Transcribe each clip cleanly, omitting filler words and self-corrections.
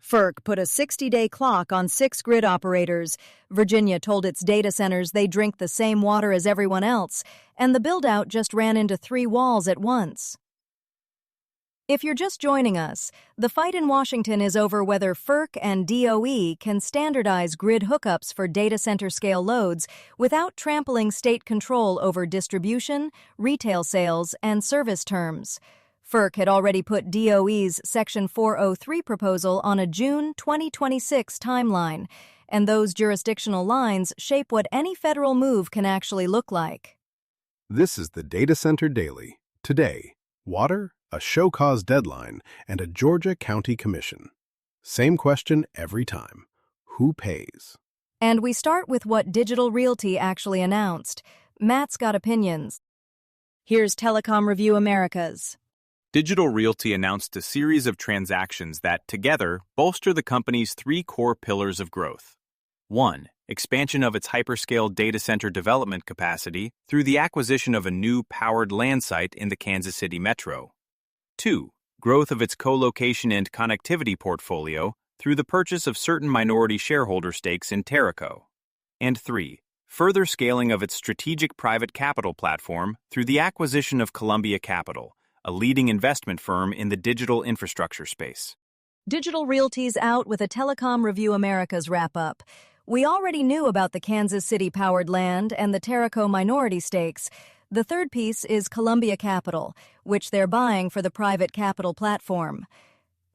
FERC put a 60-day clock on 6 grid operators. Virginia told its data centers they drink the same water as everyone else, and the buildout just ran into 3 walls at once. If you're just joining us, the fight in Washington is over whether FERC and DOE can standardize grid hookups for data center scale loads without trampling state control over distribution, retail sales, and service terms. FERC had already put DOE's Section 403 proposal on a June 2026 timeline, and those jurisdictional lines shape what any federal move can actually look like. This is the Data Center Daily. Today, water, a show cause deadline, and a Georgia County Commission. Same question every time. Who pays? And we start with what Digital Realty actually announced. Matt's got opinions. Here's Telecom Review America's. Digital Realty announced a series of transactions that, together, bolster the company's 3 core pillars of growth. 1. Expansion of its hyperscale data center development capacity through the acquisition of a new powered land site in the Kansas City metro. 2. Growth of its co-location and connectivity portfolio through the purchase of certain minority shareholder stakes in Telecom. And 3. Further scaling of its strategic private capital platform through the acquisition of Columbia Capital, a leading investment firm in the digital infrastructure space. Digital Realty's out with a Telecom Review America's wrap-up. We already knew about the Kansas City powered land and the Telecom minority stakes. The third piece is Columbia Capital, which they're buying for the private capital platform.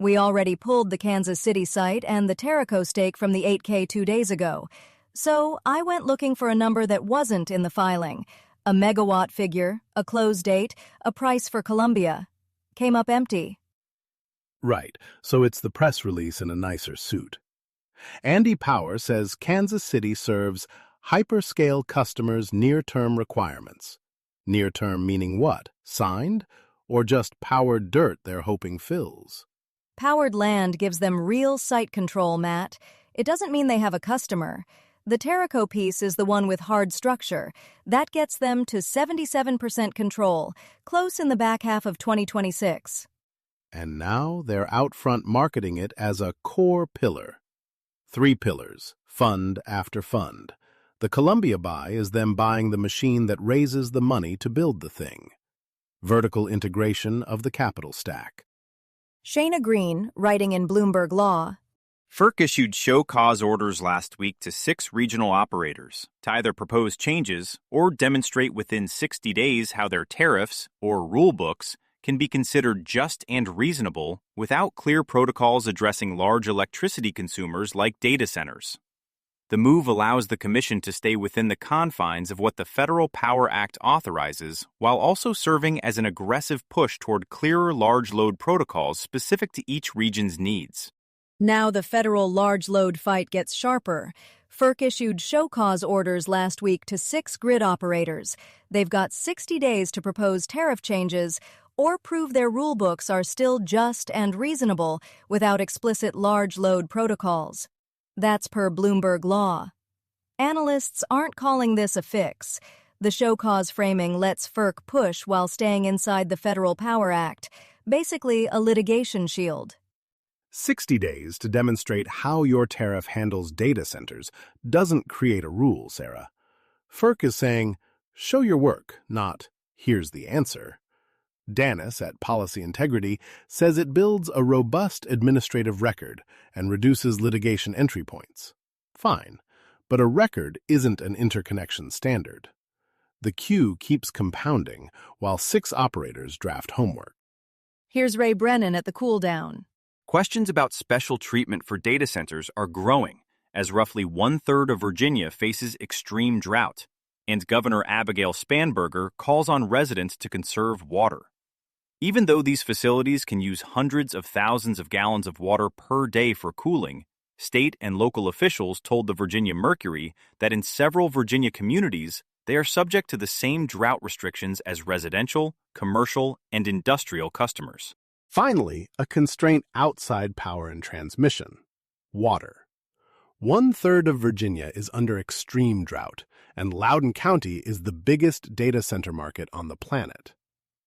We already pulled the Kansas City site and the Telecom stake from the 8K 2 days ago. So I went looking for a number that wasn't in the filing. A megawatt figure, a close date, a price for Columbia. Came up empty. Right, so it's the press release in a nicer suit. Andy Power says Kansas City serves hyperscale customers' near-term requirements. Near-term meaning what? Signed? Or just powered dirt they're hoping fills? Powered land gives them real site control, Matt. It doesn't mean they have a customer. The Telecom piece is the one with hard structure. That gets them to 77% control, close in the back half of 2026. And now they're out front marketing it as a core pillar. 3 pillars, fund after fund. The Columbia buy is them buying the machine that raises the money to build the thing. Vertical integration of the capital stack. Shayna Green, writing in Bloomberg Law. FERC issued show cause orders last week to 6 regional operators to either propose changes or demonstrate within 60 days how their tariffs, or rule books, can be considered just and reasonable without clear protocols addressing large electricity consumers like data centers. The move allows the Commission to stay within the confines of what the Federal Power Act authorizes while also serving as an aggressive push toward clearer large load protocols specific to each region's needs. Now the federal large load fight gets sharper. FERC issued show cause orders last week to 6 grid operators. They've got 60 days to propose tariff changes or prove their rulebooks are still just and reasonable without explicit large load protocols. That's per Bloomberg Law. Analysts aren't calling this a fix. The show cause framing lets FERC push while staying inside the Federal Power Act, basically a litigation shield. 60 days to demonstrate how your tariff handles data centers doesn't create a rule, Sarah. FERC is saying, show your work, not, here's the answer. Danis at Policy Integrity says it builds a robust administrative record and reduces litigation entry points. Fine, but a record isn't an interconnection standard. The queue keeps compounding while 6 operators draft homework. Here's Ray Brennan at the cool down. Questions about special treatment for data centers are growing as roughly 1/3 of Virginia faces extreme drought, and Governor Abigail Spanberger calls on residents to conserve water. Even though these facilities can use hundreds of thousands of gallons of water per day for cooling, state and local officials told the Virginia Mercury that in several Virginia communities, they are subject to the same drought restrictions as residential, commercial, and industrial customers. Finally, a constraint outside power and transmission: water. 1/3 of Virginia is under extreme drought, and Loudoun County is the biggest data center market on the planet.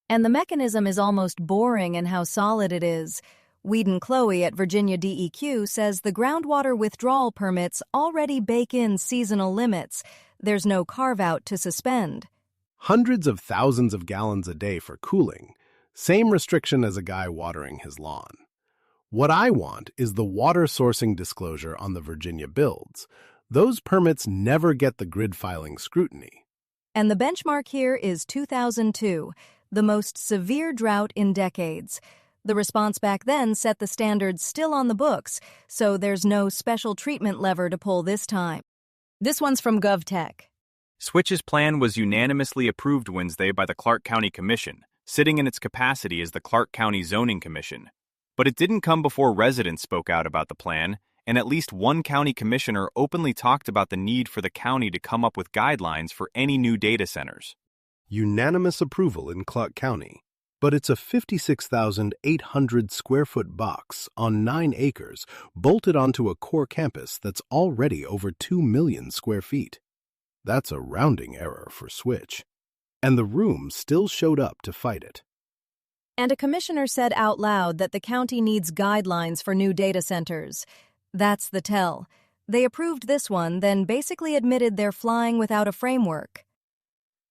And the mechanism is almost boring in how solid it is. Weed and Chloe at Virginia DEQ says the groundwater withdrawal permits already bake in seasonal limits. There's no carve-out to suspend. Hundreds of thousands of gallons a day for cooling. Same restriction as a guy watering his lawn. What I want is the water sourcing disclosure on the Virginia builds. Those permits never get the grid filing scrutiny. And the benchmark here is 2002, the most severe drought in decades. The response back then set the standards still on the books, so there's no special treatment lever to pull this time. This one's from GovTech. Switch's plan was unanimously approved Wednesday by the Clark County Commission, sitting in its capacity as the Clark County Zoning Commission. But it didn't come before residents spoke out about the plan, and at least one county commissioner openly talked about the need for the county to come up with guidelines for any new data centers. Unanimous approval in Clark County, but it's a 56,800 square foot box on 9 acres bolted onto a core campus that's already over 2 million square feet. That's a rounding error for Switch. And the room still showed up to fight it. And a commissioner said out loud that the county needs guidelines for new data centers. That's the tell. They approved this one, then basically admitted they're flying without a framework.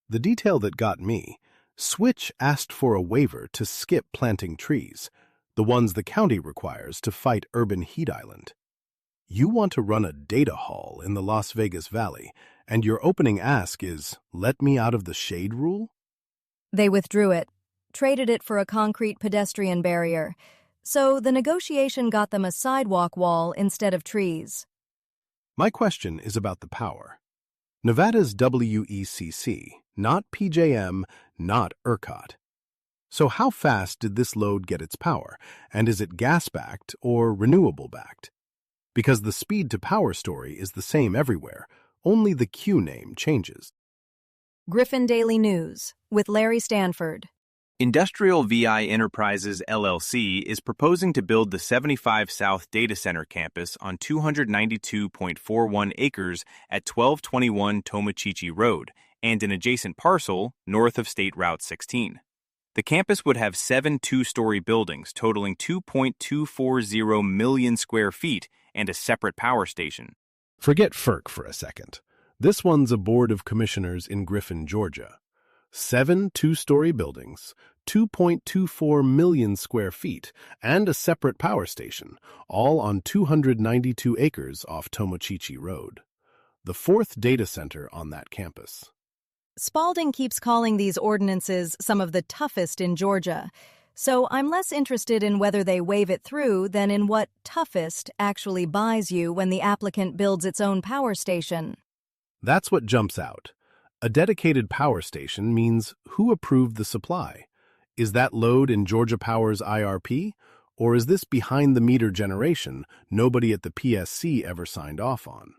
The detail that got me, Switch asked for a waiver to skip planting trees, the ones the county requires to fight urban heat island. You want to run a data hall in the Las Vegas Valley, and your opening ask is, let me out of the shade rule? They withdrew it, traded it for a concrete pedestrian barrier. So the negotiation got them a sidewalk wall instead of trees. My question is about the power. Nevada's WECC, not PJM, not ERCOT. So how fast did this load get its power, and is it gas-backed or renewable-backed? Because the speed-to-power story is the same everywhere, only the Q name changes. Griffin Daily News, with Larry Stanford. Industrial VI Enterprises LLC is proposing to build the 75 South Data Center campus on 292.41 acres at 1221 Tomochichi Road and an adjacent parcel north of State Route 16. The campus would have 7 two-story buildings totaling 2.240 million square feet and a separate power station. Forget FERC for a second. This one's a board of commissioners in Griffin, Georgia. 7 two-story buildings, 2.24 million square feet, and a separate power station, all on 292 acres off Tomochichi Road. The 4th data center on that campus. Spalding keeps calling these ordinances some of the toughest in Georgia, so I'm less interested in whether they wave it through than in what toughest actually buys you when the applicant builds its own power station. That's what jumps out. A dedicated power station means who approved the supply? Is that load in Georgia Power's IRP? Or is this behind-the-meter generation nobody at the PSC ever signed off on?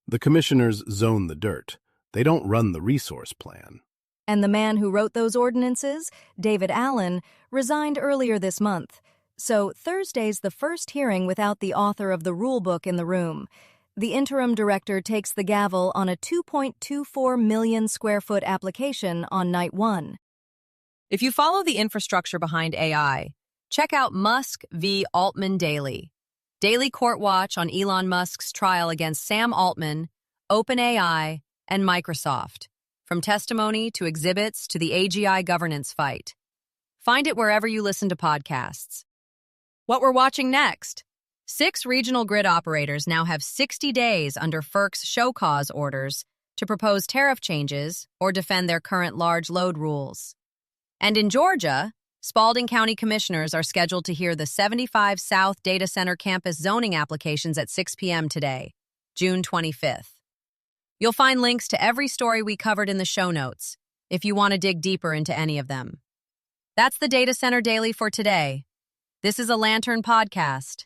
The commissioners zone the dirt. They don't run the resource plan. And the man who wrote those ordinances, David Allen, resigned earlier this month. So Thursday's the first hearing without the author of the rulebook in the room. The interim director takes the gavel on a 2.24 million square foot application on night 1. If you follow the infrastructure behind AI, check out Musk v. Altman Daily. Daily court watch on Elon Musk's trial against Sam Altman, OpenAI, and Microsoft, from testimony to exhibits to the AGI governance fight. Find it wherever you listen to podcasts. What we're watching next. 6 regional grid operators now have 60 days under FERC's show cause orders to propose tariff changes or defend their current large load rules. And in Georgia, Spalding County commissioners are scheduled to hear the 75 South Data Center campus zoning applications at 6 p.m. today, June 25th. You'll find links to every story we covered in the show notes if you want to dig deeper into any of them. That's the Data Center Daily for today. This is a Lantern podcast.